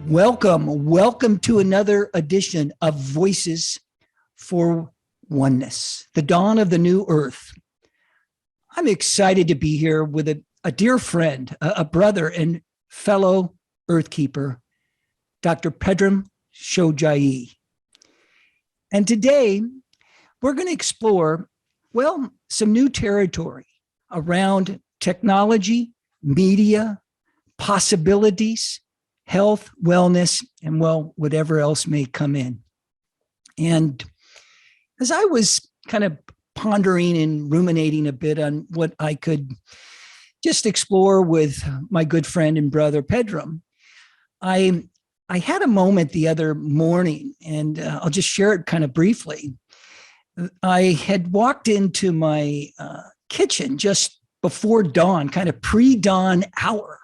Welcome to another edition of Voices for Oneness, the dawn of the new earth. I'm excited to be here with a dear friend, a brother and fellow earthkeeper, Dr. Pedram Shojai. And today we're going to explore, some new territory around technology, media, possibilities, health, wellness, and whatever else may come in. And as I was kind of pondering and ruminating a bit on what I could just explore with my good friend and brother Pedram, I had a moment the other morning, and I'll just share it kind of briefly. I had walked into my kitchen just before dawn, kind of pre-dawn hour.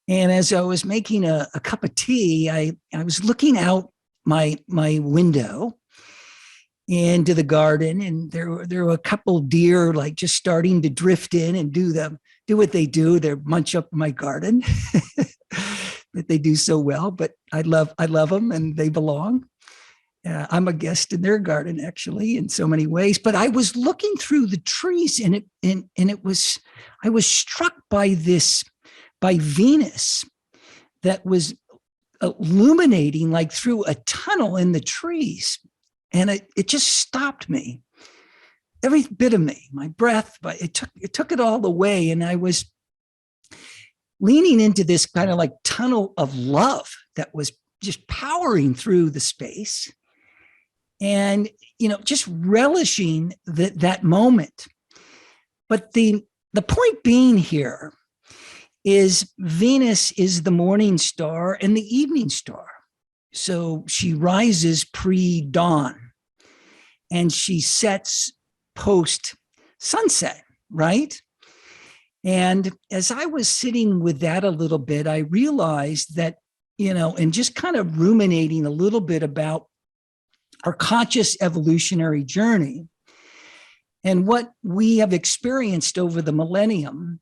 And as I was making a cup of tea, I was looking out my window into the garden, and there were a couple deer like just starting to drift in and do what they do. They munch up my garden that they do so well. But I love them, and they belong. I'm a guest in their garden, actually, in so many ways. But I was looking through the trees, and I was struck by Venus that was illuminating like through a tunnel in the trees. And it just stopped me, every bit of me, my breath, but it took it all away. And I was leaning into this kind of like tunnel of love that was just powering through the space and, just relishing that moment. But the point being here is Venus is the morning star and the evening star. So she rises pre-dawn and she sets post-sunset, right? And as I was sitting with that a little bit, I realized that, and just kind of ruminating a little bit about our conscious evolutionary journey and what we have experienced over the millennium.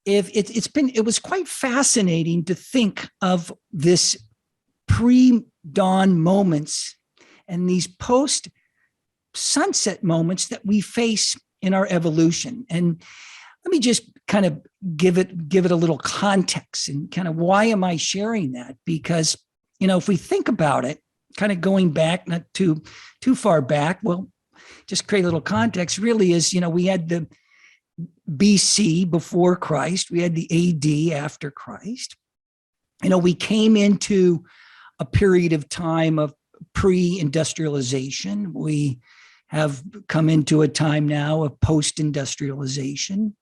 It was quite fascinating to think of this pre-dawn moments and these post-sunset moments that we face in our evolution. And let me just kind of give it a little context and kind of why am I sharing that? Because, if we think about it, kind of going back, not too far back, just create a little context really is, we had the BC before Christ, we had the AD after Christ. We came into a period of time of pre-industrialization. We have come into a time now of post-industrialization.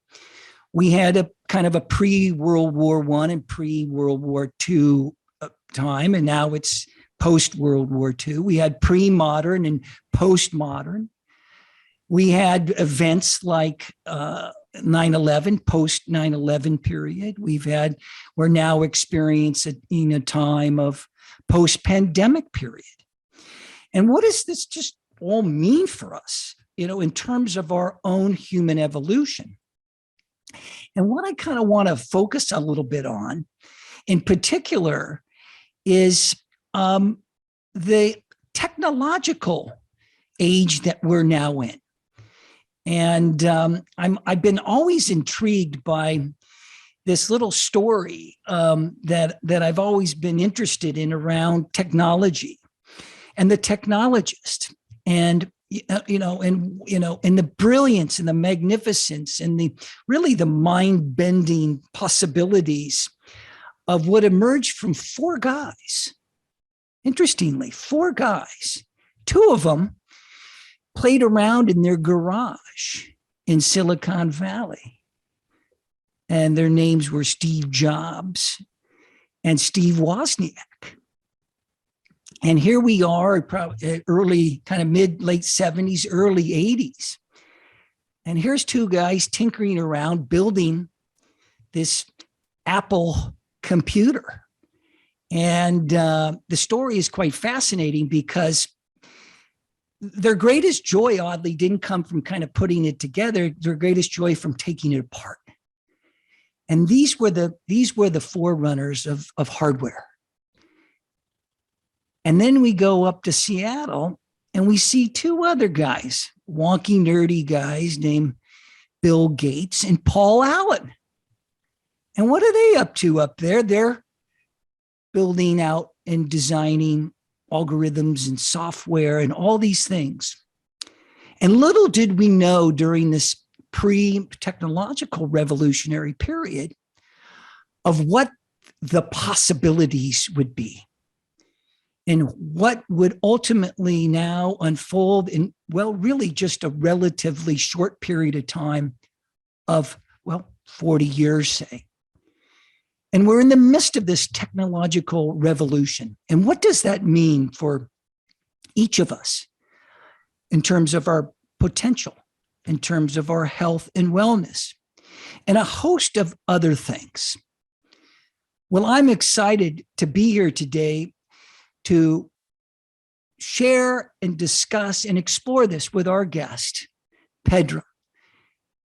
We had a kind of a pre-World War I and pre-World War II time, and now it's post-World War II. We had pre-modern and post-modern. We had events like 9/11, post 9/11 period. We're now experiencing a time of post-pandemic period. And what does this just all mean for us, in terms of our own human evolution? And what I kind of want to focus a little bit on in particular is the technological age that we're now in. And I've been always intrigued by this little story that I've always been interested in around technology and the technologist, and and the brilliance and the magnificence and the mind-bending possibilities of what emerged from four guys. Interestingly, four guys, two of them played around in their garage in Silicon Valley. And their names were Steve Jobs and Steve Wozniak. And here we are, probably early, kind of late 70s, early 80s. And here's two guys tinkering around building this Apple computer. And the story is quite fascinating because their greatest joy, oddly, didn't come from kind of putting it together. Their greatest joy from taking it apart. And these were the forerunners of hardware. And then we go up to Seattle and we see two other guys, wonky, nerdy guys named Bill Gates and Paul Allen. And what are they up to up there? They're building out and designing algorithms and software and all these things. And little did we know during this pre-technological revolutionary period of what the possibilities would be and what would ultimately now unfold in, well, really just a relatively short period of time of, well, 40 years, say. And we're in the midst of this technological revolution. And what does that mean for each of us in terms of our potential, in terms of our health and wellness, and a host of other things? Well, I'm excited to be here today to share and discuss and explore this with our guest, Pedram.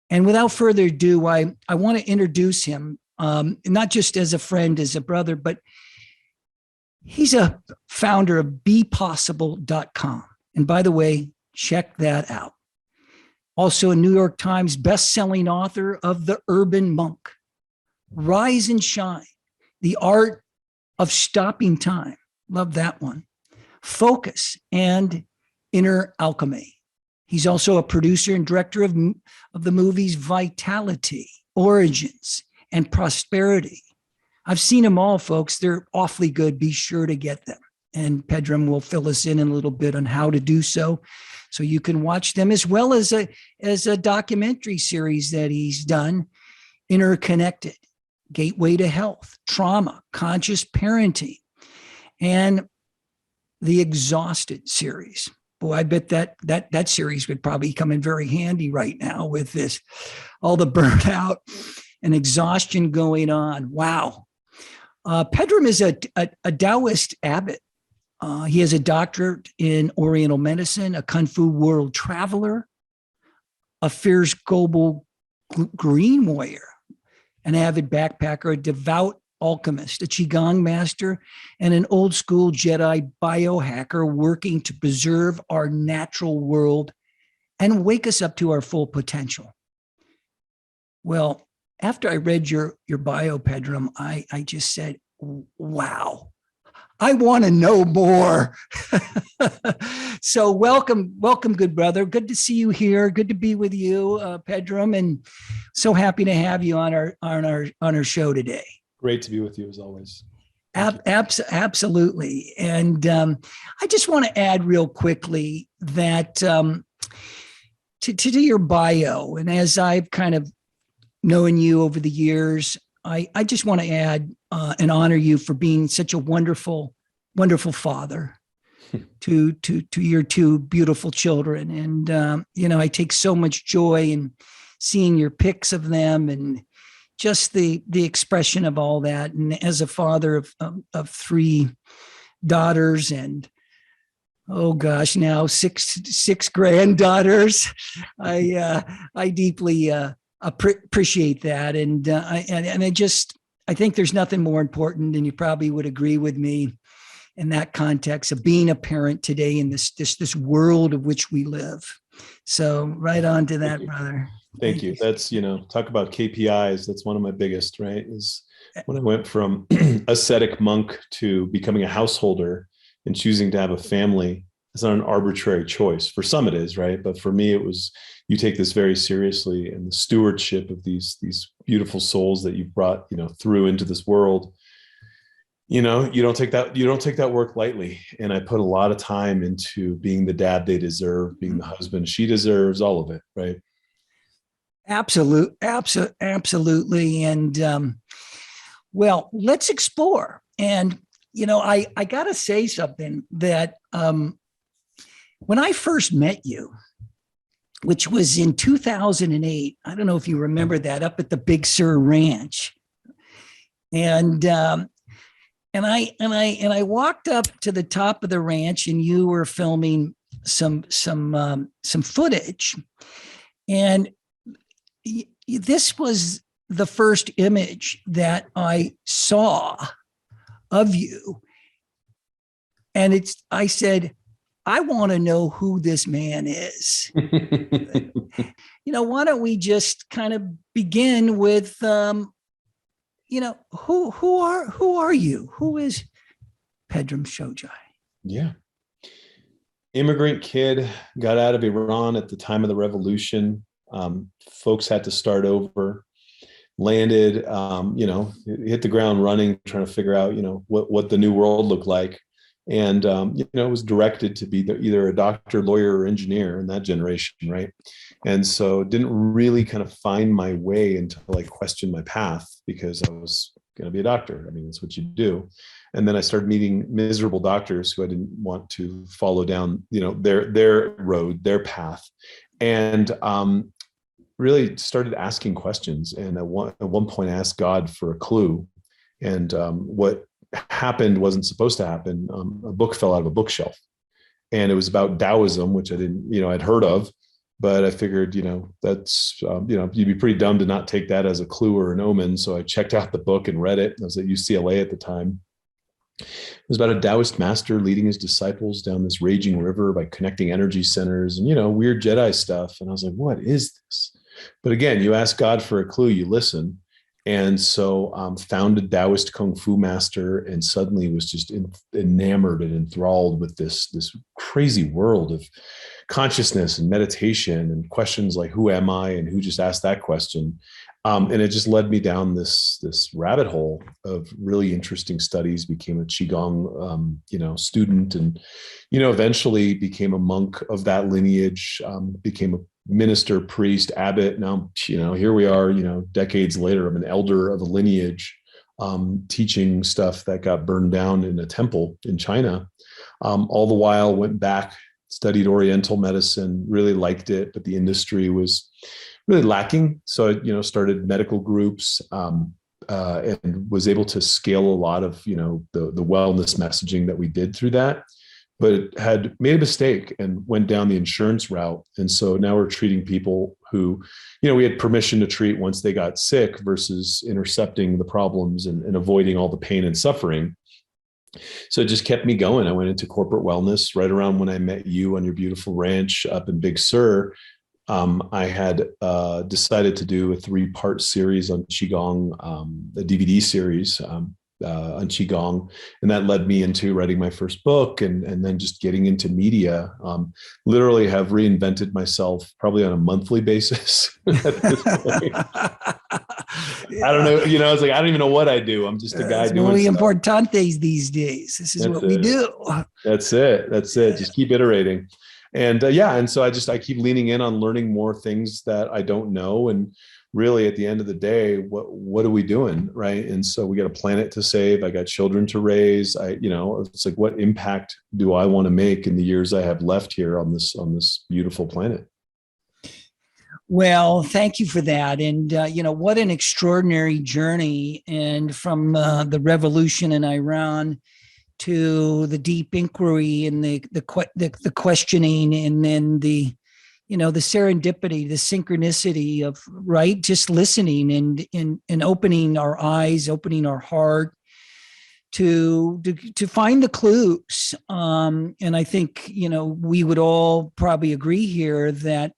And without further ado, I want to introduce him, not just as a friend, as a brother, but he's a founder of bepossible.com. And by the way, check that out. Also a New York Times best-selling author of The Urban Monk, Rise and Shine, The Art of Stopping Time. Love that one. Focus and Inner Alchemy. He's also a producer and director of the movies Vitality, Origins, and Prosperity. I've seen them all, folks. They're awfully good. Be sure to get them. And Pedram will fill us in a little bit on how to do so you can watch them, as well as a documentary series that he's done, Interconnected, Gateway to Health, Trauma, Conscious Parenting, and the Exhausted series. Boy, I bet that series would probably come in very handy right now with this, all the burnout and exhaustion going on. Wow. Pedram is a Taoist abbot. He has a doctorate in Oriental medicine, a Kung Fu world traveler, a fierce global green warrior, an avid backpacker, a devout alchemist, a Qigong master, and an old school Jedi biohacker working to preserve our natural world and wake us up to our full potential. Well, after I read your bio, Pedram, I just said, wow, I want to know more. So welcome, good brother. Good to see you here. Good to be with you, Pedram, and so happy to have you on our show today. Great to be with you as always. Absolutely. And I just want to add real quickly that to your bio, and as I've kind of known you over the years, I just want to add and honor you for being such a wonderful, wonderful father to your two beautiful children. And, I take so much joy in seeing your pics of them and just the expression of all that. And as a father of three daughters and, oh gosh, now six granddaughters, I deeply appreciate that. And I think there's nothing more important, and you probably would agree with me in that context, of being a parent today in this world of which we live. So right on to that, brother. Thank you. That's, talk about KPIs. That's one of my biggest, right? Is when I went from ascetic monk to becoming a householder and choosing to have a family. It's not an arbitrary choice. For some it is, right? But for me, it was, you take this very seriously, and the stewardship of these beautiful souls that you've brought, through into this world. You don't take that work lightly. And I put a lot of time into being the dad they deserve, being the husband she deserves, all of it, right? Absolutely. And well, let's explore. And I gotta say something that when I first met you, which was in 2008, I don't know if you remember that, up at the Big Sur Ranch, and And I walked up to the top of the ranch, and you were filming some footage, and this was the first image that I saw of you. And I said, I want to know who this man is. Why don't we just kind of begin with, who are you? Who is Pedram Shojai? Yeah. Immigrant kid, got out of Iran at the time of the revolution. Folks had to start over, landed, hit the ground running, trying to figure out, what the new world looked like. And, was directed to be either a doctor, lawyer, or engineer in that generation, right? And so didn't really kind of find my way until I questioned my path, because I was going to be a doctor. I mean, that's what you do. And then I started meeting miserable doctors who I didn't want to follow down, their road, their path. And really started asking questions. And at one point I asked God for a clue. And what happened wasn't supposed to happen. A book fell out of a bookshelf, and it was about Taoism, which I didn't, I'd heard of, but I figured, that's, you'd be pretty dumb to not take that as a clue or an omen. So I checked out the book and read it. I was at UCLA at the time. It was about a Taoist master leading his disciples down this raging river by connecting energy centers and, weird Jedi stuff. And I was like, what is this? But again, you ask God for a clue, you listen. And so found a Taoist Kung Fu master, and suddenly was just enamored and enthralled with this crazy world of consciousness and meditation and questions like, who am I? And who just asked that question? And it just led me down this rabbit hole of really interesting studies, became a Qigong, student, and, eventually became a monk of that lineage, became a minister, priest, abbot. Now, here we are, decades later, I'm an elder of a lineage, teaching stuff that got burned down in a temple in China. All the while went back, studied Oriental medicine, really liked it, but the industry was really lacking. So I, started medical groups, and was able to scale a lot of, the wellness messaging that we did through that, but had made a mistake and went down the insurance route. And so now we're treating people who, we had permission to treat once they got sick, versus intercepting the problems and avoiding all the pain and suffering. So it just kept me going. I went into corporate wellness right around when I met you on your beautiful ranch up in Big Sur. I had decided to do a 3-part series on Qigong, a DVD series, on Qigong. And that led me into writing my first book, and then just getting into media. Literally have reinvented myself probably on a monthly basis at this point. Yeah. I don't know, I was like, I don't even know what I do. I'm just a guy doing muy stuff. importantes these days. This is what we do. That's it. Just keep iterating. And and so I keep leaning in on learning more things that I don't know. And really, at the end of the day, what are we doing, right? And so we got a planet to save. I got children to raise. It's like, what impact do I want to make in the years I have left here on this beautiful planet? Well, thank you for that. And, what an extraordinary journey. And from the revolution in Iran to the deep inquiry and the questioning, and then the serendipity, the synchronicity of, right, just listening and opening our eyes, opening our heart to find the clues. And I think, we would all probably agree here that,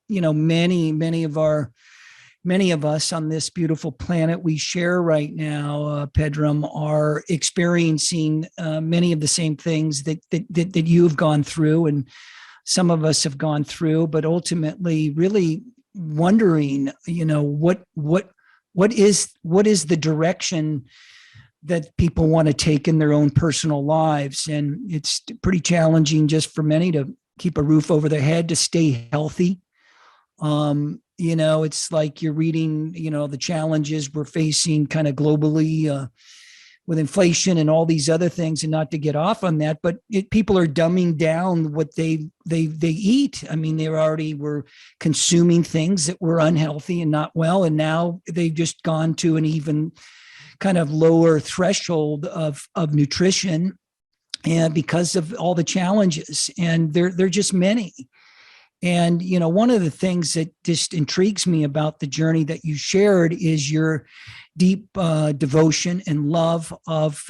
many of us on this beautiful planet we share right now, Pedram, are experiencing many of the same things that you've gone through, and some of us have gone through, but ultimately really wondering, what is the direction that people want to take in their own personal lives. And it's pretty challenging just for many to keep a roof over their head, to stay healthy. It's like you're reading, the challenges we're facing kind of globally with inflation and all these other things, and not to get off on that, but people are dumbing down what they eat. I mean, they already were consuming things that were unhealthy and not well, and now they've just gone to an even kind of lower threshold of nutrition, and because of all the challenges, and they're just many. And one of the things that just intrigues me about the journey that you shared is your deep devotion and love of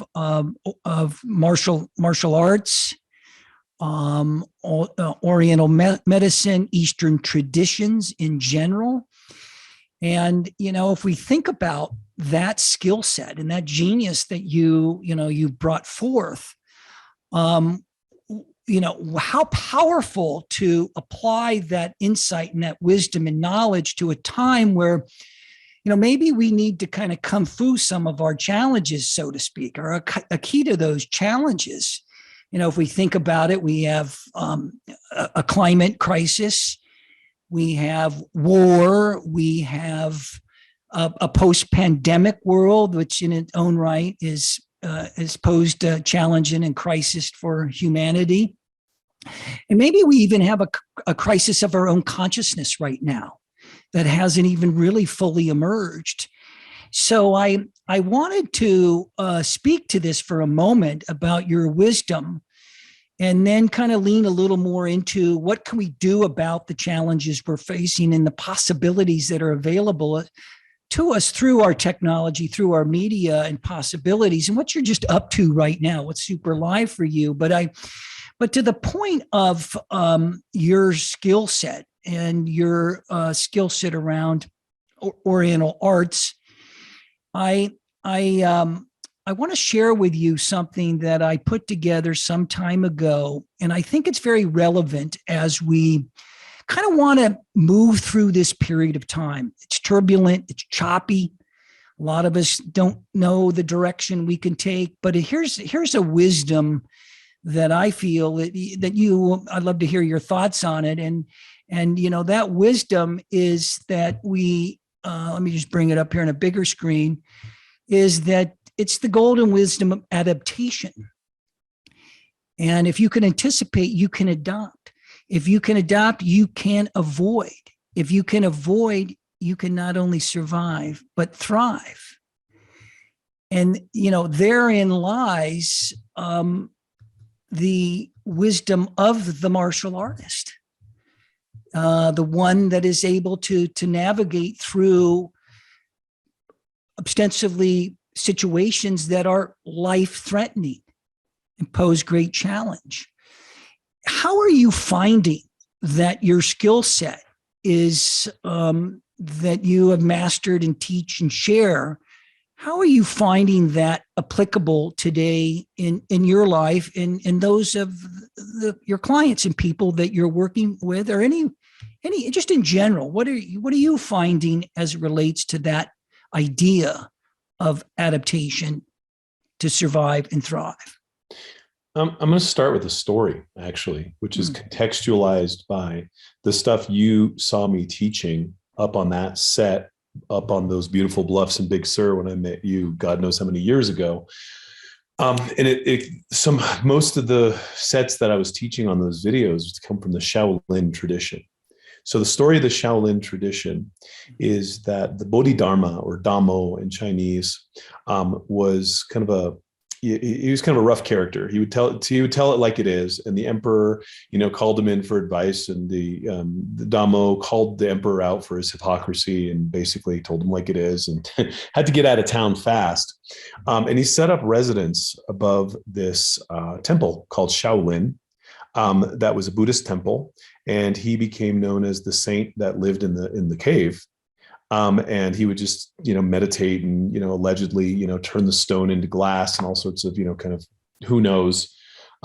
martial arts, Oriental medicine, Eastern traditions in general. And if we think about that skill set and that genius that you brought forth, how powerful to apply that insight and that wisdom and knowledge to a time where, maybe we need to kind of kung fu some of our challenges, so to speak, or a key to those challenges. If we think about it, we have a climate crisis, we have war, we have a post-pandemic world, which in its own right is posed a challenge and crisis for humanity. And maybe we even have a crisis of our own consciousness right now that hasn't even really fully emerged. So I wanted to speak to this for a moment about your wisdom, and then kind of lean a little more into what can we do about the challenges we're facing and the possibilities that are available to us through our technology, through our media and possibilities, and what you're just up to right now, what's super live for you. But to the point of your skill set and your skill set around Oriental arts, I want to share with you something that I put together some time ago, and I think it's very relevant as we kind of want to move through this period of time. It's turbulent, it's choppy. A lot of us don't know the direction we can take, but here's a wisdom that I feel that I'd love to hear your thoughts on it. And that wisdom is that let me just bring it up here on a bigger screen, is that it's the golden wisdom of adaptation. And if you can anticipate, you can adopt. If you can adopt, you can avoid. If you can avoid, you can not only survive, but thrive. And, therein lies the wisdom of the martial artist, the one that is able to navigate through ostensibly situations that are life-threatening and pose great challenge. How are you finding that your skill set is that you have mastered and teach and share? How are you finding that applicable today in your life and those of your clients and people that you're working with, or any just in general? What are you finding as it relates to that idea of adaptation to survive and thrive? I'm going to start with a story, actually, which is contextualized by the stuff you saw me teaching up on that set, up on those beautiful bluffs in Big Sur when I met you, God knows how many years ago. And most of the sets that I was teaching on those videos come from the Shaolin tradition. So the story of the Shaolin tradition is that the Bodhidharma, or Dhammo in Chinese, was kind of he was kind of a rough character. He would tell it like it is, and the emperor, called him in for advice, and the Dhammo called the emperor out for his hypocrisy and basically told him like it is, and had to get out of town fast. And he set up residence above this temple called Shaolin. That was a Buddhist temple, and he became known as the saint that lived in the cave. And he would just, meditate and, allegedly, turn the stone into glass and all sorts of, kind of, who knows,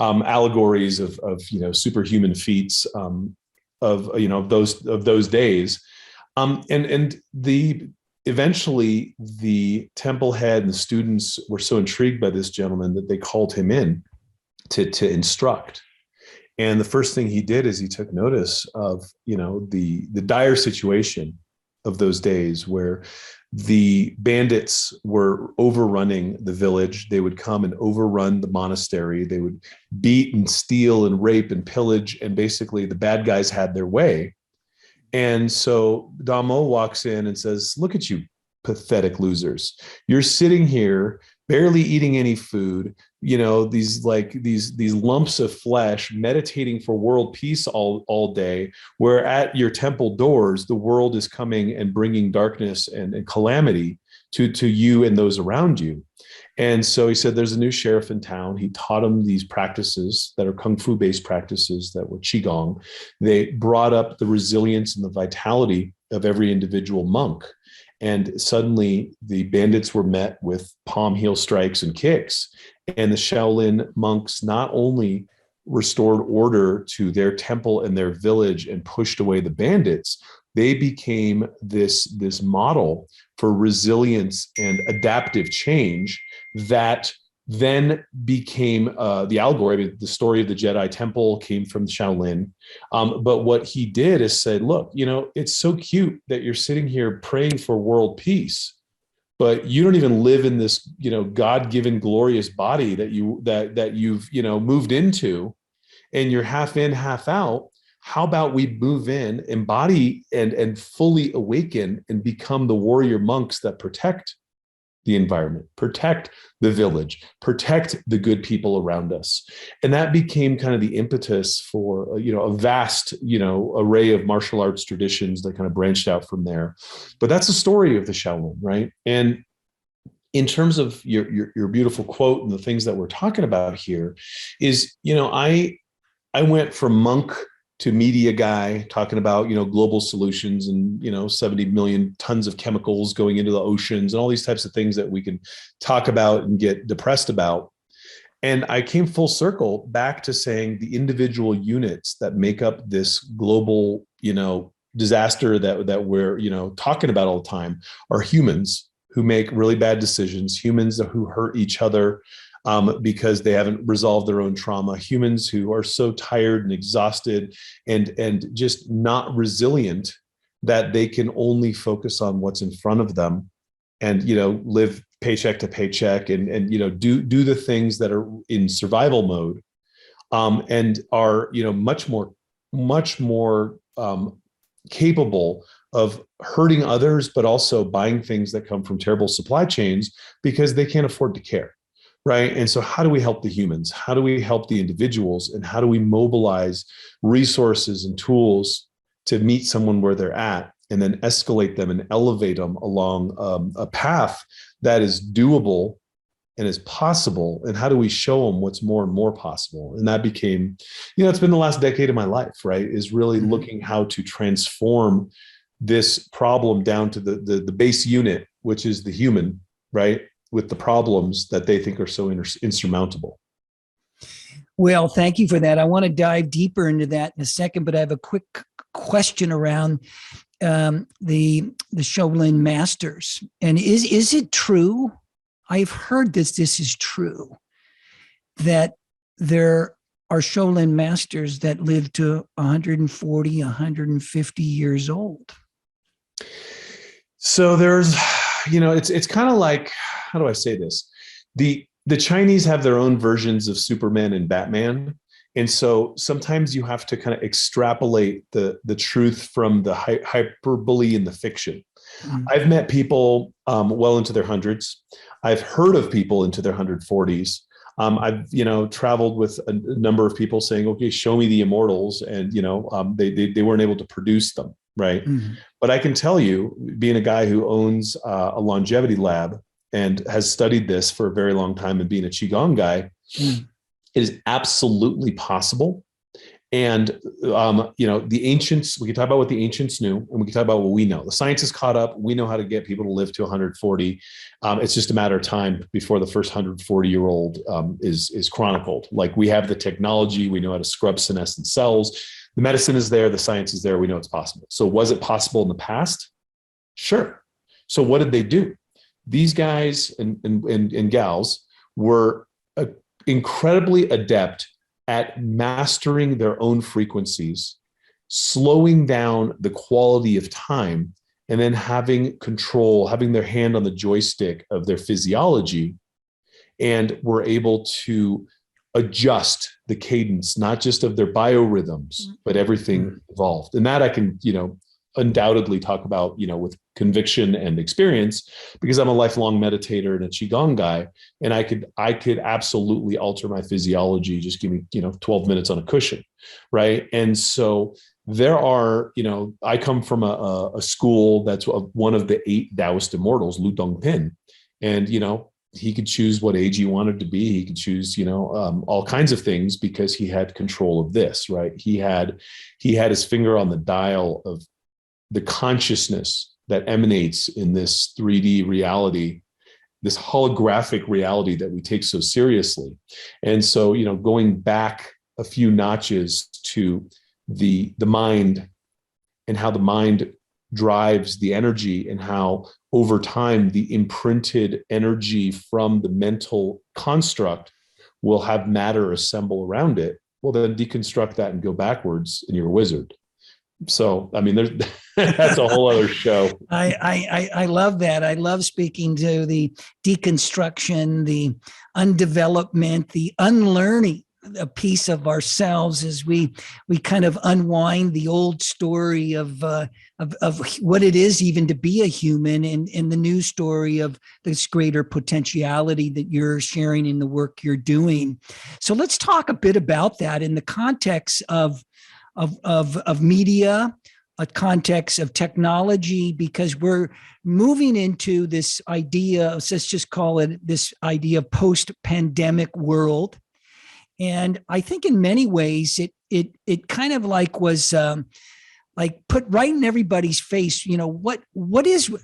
allegories of superhuman feats of those days. Eventually the temple head and the students were so intrigued by this gentleman that they called him in to instruct. And the first thing he did is he took notice of, the dire situation of those days where the bandits were overrunning the village. They would come and overrun the monastery. They would beat and steal and rape and pillage. And basically the bad guys had their way. And so Dhammo walks in and says, look at you pathetic losers. You're sitting here barely eating any food, these lumps of flesh, meditating for world peace all day, where at your temple doors the world is coming and bringing darkness and calamity to you and those around you. And so he said, there's a new sheriff in town. He taught him these practices that are kung fu based practices that were qigong. They brought up the resilience and the vitality of every individual monk. And suddenly the bandits were met with palm heel strikes and kicks. And the Shaolin monks not only restored order to their temple and their village and pushed away the bandits, they became this model for resilience and adaptive change that then became the allegory. The story of the Jedi Temple came from Shaolin. But what he did is said, look, it's so cute that you're sitting here praying for world peace, but you don't even live in this, God-given glorious body that you've, moved into, and you're half in, half out. How about we move in, embody and fully awaken and become the warrior monks that protect the environment, protect the village, protect the good people around us. And that became kind of the impetus for, a vast, array of martial arts traditions that kind of branched out from there. But that's the story of the Shaolin, right? And in terms of your beautiful quote and the things that we're talking about here is, I went from monk to media guy, talking about, global solutions and, 70 million tons of chemicals going into the oceans and all these types of things that we can talk about and get depressed about. And I came full circle back to saying the individual units that make up this global, disaster that we're, talking about all the time are humans who make really bad decisions, humans who hurt each other, because they haven't resolved their own trauma, humans who are so tired and exhausted and just not resilient that they can only focus on what's in front of them and, live paycheck to paycheck and do the things that are in survival mode, and are, much more capable of hurting others, but also buying things that come from terrible supply chains because they can't afford to care. Right. And so how do we help the humans? How do we help the individuals? And how do we mobilize resources and tools to meet someone where they're at and then escalate them and elevate them along a path that is doable and is possible? And how do we show them what's more and more possible? And that became, it's been the last decade of my life, right, is really looking how to transform this problem down to the base unit, which is the human, right, with the problems that they think are so insurmountable. Well, thank you for that. I want to dive deeper into that in a second, but I have a quick question around the Shaolin masters. And is it true? I've heard this is true, that there are Shaolin masters that live to 140, 150 years old. So there's, it's kind of like, how do I say this? The Chinese have their own versions of Superman and Batman. And so sometimes you have to kind of extrapolate the truth from the hyperbole in the fiction. Mm-hmm. I've met people well into their hundreds. I've heard of people into their 140s. I've, traveled with a number of people saying, okay, show me the immortals. And, they weren't able to produce them. Right. Mm-hmm. But I can tell you, being a guy who owns a longevity lab and has studied this for a very long time and being a Qigong guy, it is absolutely possible. And, the ancients, we can talk about what the ancients knew and we can talk about what we know. The science is caught up. We know how to get people to live to 140. It's just a matter of time before the first 140-year-old is chronicled. Like, we have the technology. We know how to scrub senescent cells. The medicine is there. The science is there. We know it's possible. So was it possible in the past? Sure. So what did they do? These guys and gals were incredibly adept at mastering their own frequencies, slowing down the quality of time, and then having control, having their hand on the joystick of their physiology, and were able to adjust the cadence, not just of their biorhythms, but everything involved. And that I can, undoubtedly talk about, with conviction and experience, because I'm a lifelong meditator and a Qigong guy. And I could absolutely alter my physiology. Just give me, 12 minutes on a cushion. Right. And so there are, I come from a school that's one of the 8 Taoist immortals, Lu Dongpin. And, he could choose what age he wanted to be. He could choose, all kinds of things because he had control of this, right? He had his finger on the dial of the consciousness that emanates in this 3D reality, this holographic reality that we take so seriously. And so, going back a few notches to the mind and how the mind drives the energy, and how over time the imprinted energy from the mental construct will have matter assemble around it. Well, then deconstruct that and go backwards and you're a wizard. So, I mean, that's a whole other show. I love that. I love speaking to the deconstruction, the undevelopment, the unlearning a piece of ourselves as we kind of unwind the old story of what it is even to be a human, and the new story of this greater potentiality that you're sharing in the work you're doing. So let's talk a bit about that in the context of media, a context of technology, because we're moving into this idea, let's just call it this idea of post-pandemic world. And I think in many ways it kind of like was like put right in everybody's face, what is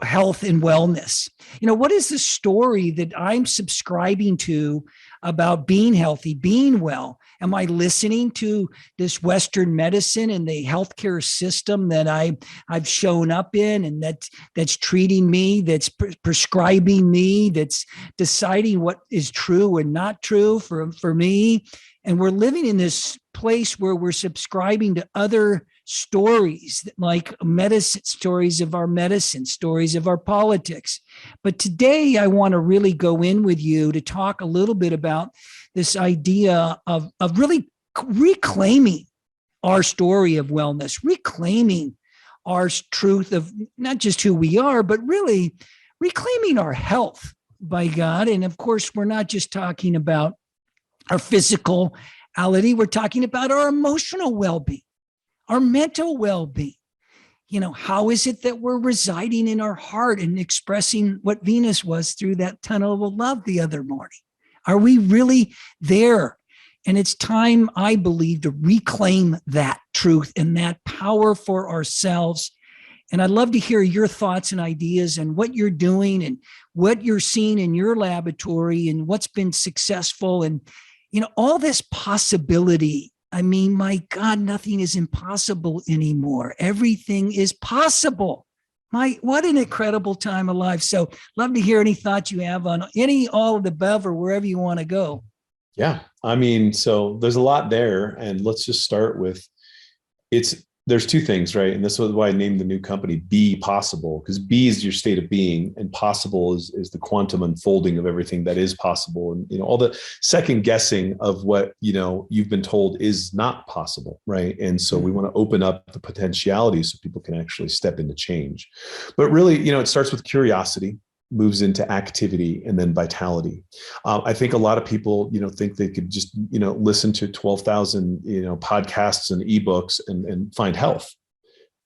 health and wellness? What is the story that I'm subscribing to about being healthy, being well? Am I listening to this Western medicine and the healthcare system that I've shown up in, and that's treating me, that's prescribing me, that's deciding what is true and not true for me? And we're living in this place where we're subscribing to other stories, like medicine, stories of our medicine, stories of our politics. But today I want to really go in with you to talk a little bit about this idea of really reclaiming our story of wellness, reclaiming our truth of not just who we are, but really reclaiming our health, by God. And of course, we're not just talking about our physicality, we're talking about our emotional well-being, our mental well-being. How is it that we're residing in our heart and expressing what Venus was through that tunnel of love the other morning? Are we really there? And it's time, I believe, to reclaim that truth and that power for ourselves. And I'd love to hear your thoughts and ideas and what you're doing and what you're seeing in your laboratory and what's been successful, and all this possibility. I mean, my God, nothing is impossible anymore. Everything is possible. What an incredible time alive. So love to hear any thoughts you have on all of the above, or wherever you want to go. Yeah. I mean, so there's a lot there, and let's just start with there's 2 things, right? And this is why I named the new company Be Possible, because be is your state of being, and possible is the quantum unfolding of everything that is possible. And, all the second guessing of what, you've been told is not possible. Right. And so we want to open up the potentiality so people can actually step into change. But really, it starts with curiosity, moves into activity, and then vitality. I think a lot of people, think they could just, listen to 12,000, podcasts and ebooks and find health,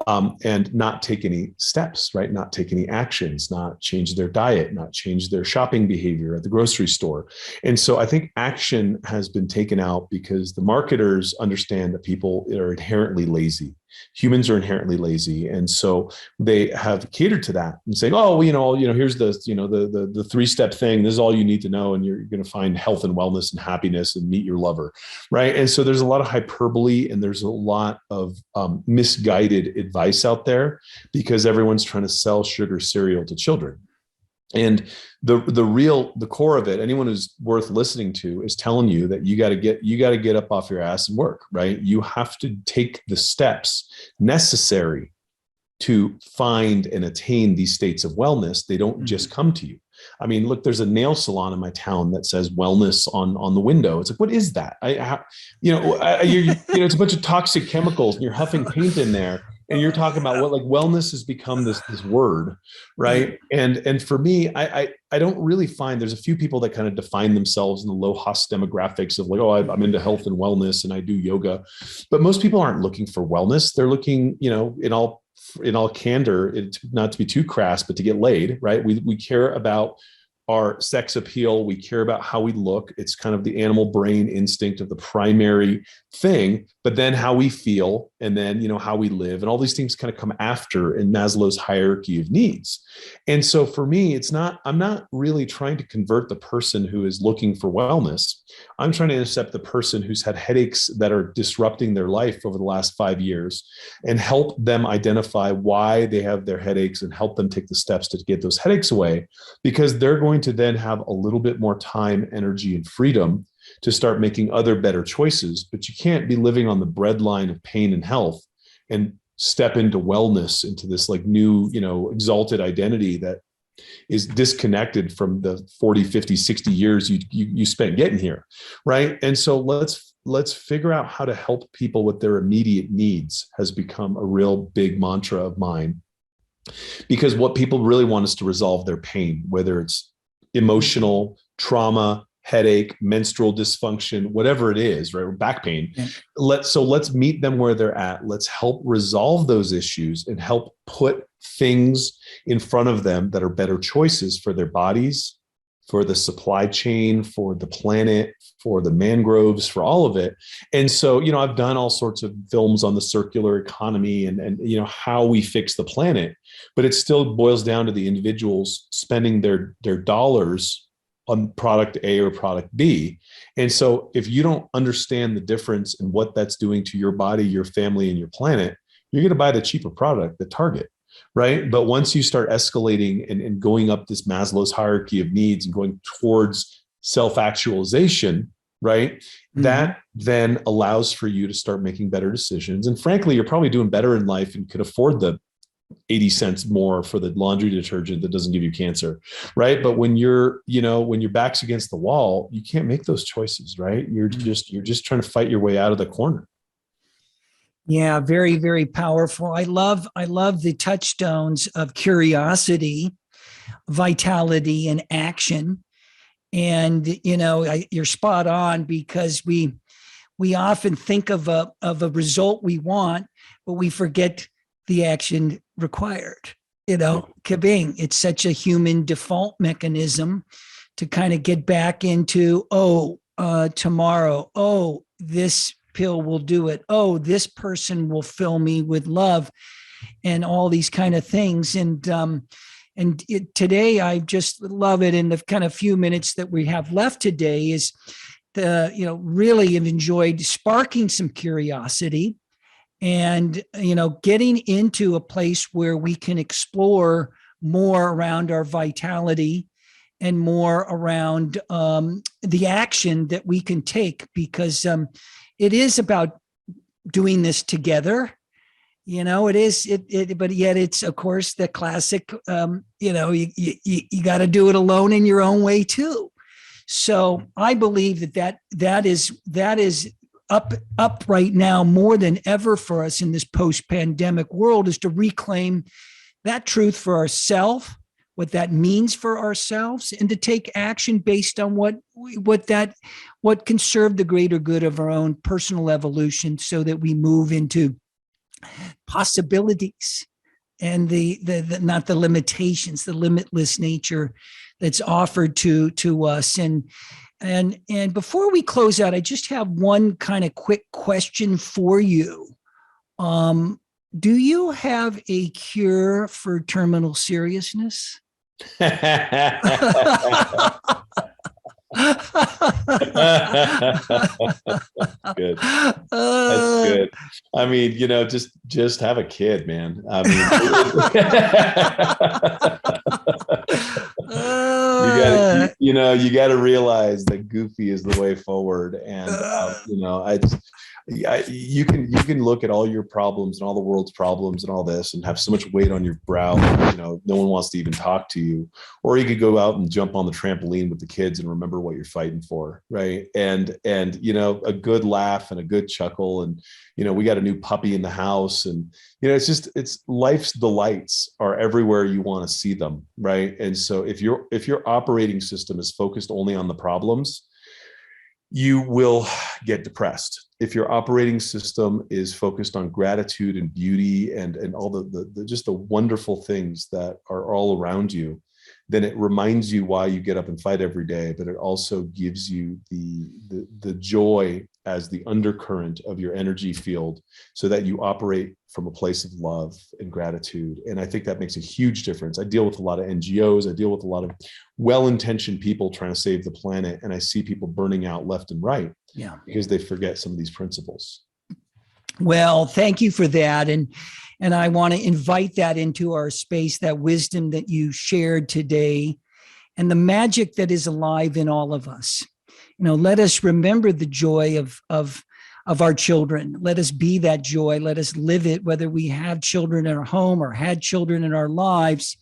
and not take any steps, right? Not take any actions, not change their diet, not change their shopping behavior at the grocery store. And so I think action has been taken out because the marketers understand that people are inherently lazy. Humans are inherently lazy. And so they have catered to that and saying, oh, here's the 3-step thing. This is all you need to know. And you're going to find health and wellness and happiness and meet your lover. Right. And so there's a lot of hyperbole, and there's a lot of misguided advice out there because everyone's trying to sell sugar cereal to children. And the core of it, anyone who's worth listening to is telling you that you got to get up off your ass and work, right? You have to take the steps necessary to find and attain these states of wellness. They don't just come to you. I mean, look, there's a nail salon in my town that says wellness on the window. It's like, what is that? It's a bunch of toxic chemicals and you're huffing paint in there. And you're talking about what, like, wellness has become this word, right? And for me, I don't really find, there's a few people that kind of define themselves in the low Haas demographics of like, oh, I'm into health and wellness and I do yoga, but most people aren't looking for wellness. They're looking, in all candor, not to be too crass, but to get laid, right? We care about our sex appeal. We care about how we look. It's kind of the animal brain instinct of the primary thing, but then how we feel, and then, how we live, and all these things kind of come after in Maslow's hierarchy of needs. And so for me, I'm not really trying to convert the person who is looking for wellness. I'm trying to intercept the person who's had headaches that are disrupting their life over the last 5 years and help them identify why they have their headaches and help them take the steps to get those headaches away, because they're going to then have a little bit more time, energy, and freedom to start making other better choices. But you can't be living on the breadline of pain and health and step into wellness, into this like new, exalted identity that is disconnected from the 40, 50, 60 years you spent getting here. Right. And so let's figure out how to help people with their immediate needs has become a real big mantra of mine, because what people really want is to resolve their pain, whether it's emotional trauma, headache, menstrual dysfunction, whatever it is, right? Or back pain. Yeah. Let's meet them where they're at. Let's help resolve those issues and help put things in front of them that are better choices for their bodies, for the supply chain, for the planet, for the mangroves, for all of it. And so, I've done all sorts of films on the circular economy and how we fix the planet, but it still boils down to the individuals spending their dollars on product A or product B. And so if you don't understand the difference in what that's doing to your body, your family, and your planet, you're going to buy the cheaper product, the Target. Right. But once you start escalating and going up this Maslow's hierarchy of needs and going towards self-actualization, right, that then allows for you to start making better decisions. And frankly, you're probably doing better in life and could afford the 80 cents more for the laundry detergent that doesn't give you cancer. Right. But when when your back's against the wall, you can't make those choices. Right. You're just trying to fight your way out of the corner. Yeah, very, very powerful. I love the touchstones of curiosity, vitality, and action. And you're spot on, because we often think of a result we want, but we forget the action required. Kabing. It's such a human default mechanism to kind of get back into tomorrow. This pill will do it. This person will fill me with love, and all these kind of things. And today, I just love it. In the kind of few minutes that we have left today, is really have enjoyed sparking some curiosity and, getting into a place where we can explore more around our vitality and more around the action that we can take, because it is about doing this together. It is, but yet it's, of course, the classic, you got to do it alone in your own way too. So I believe that is up right now more than ever for us in this post-pandemic world, is to reclaim that truth for ourselves, what that means for ourselves, and to take action based on what can serve the greater good of our own personal evolution, so that we move into possibilities and the not the limitations, the limitless nature that's offered to us. And before we close out, I just have one kind of quick question for you. Do you have a cure for terminal seriousness? Good. That's good. I mean, just have a kid, man. I mean, You got to realize that goofy is the way forward. And, you can look at all your problems and all the world's problems and all this and have so much weight on your brow that, no one wants to even talk to you. Or you could go out and jump on the trampoline with the kids and remember what you're fighting for, right? And a good laugh and a good chuckle, and we got a new puppy in the house, and it's life's delights are everywhere you want to see them, right? And so if your operating system is focused only on the problems, you will get depressed. If your operating system is focused on gratitude and beauty and all the just the wonderful things that are all around you, then it reminds you why you get up and fight every day, but it also gives you the joy as the undercurrent of your energy field, so that you operate from a place of love and gratitude. And I think that makes a huge difference. I deal with a lot of NGOs. I deal with a lot of well-intentioned people trying to save the planet, and I see people burning out left and right, because they forget some of these principles. Well, thank you for that. And I want to invite that into our space, that wisdom that you shared today, and the magic that is alive in all of us. Let us remember the joy of our children. Let us be that joy. Let us live it, whether we have children in our home or had children in our lives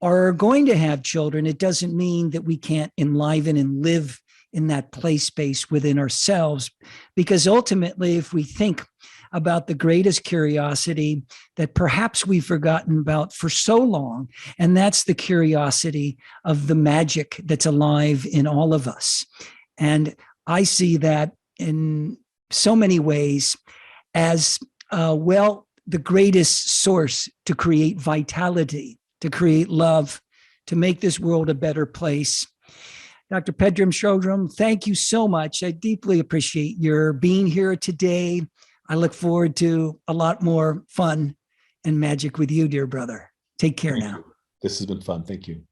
or are going to have children. It doesn't mean that we can't enliven and live in that play space within ourselves, because ultimately, if we think about the greatest curiosity that perhaps we've forgotten about for so long, and that's the curiosity of the magic that's alive in all of us. And I see that in so many ways as, the greatest source to create vitality, to create love, to make this world a better place. Dr. Pedram Shojai, thank you so much. I deeply appreciate your being here today. I look forward to a lot more fun and magic with you, dear brother. Take care now. This has been fun. Thank you.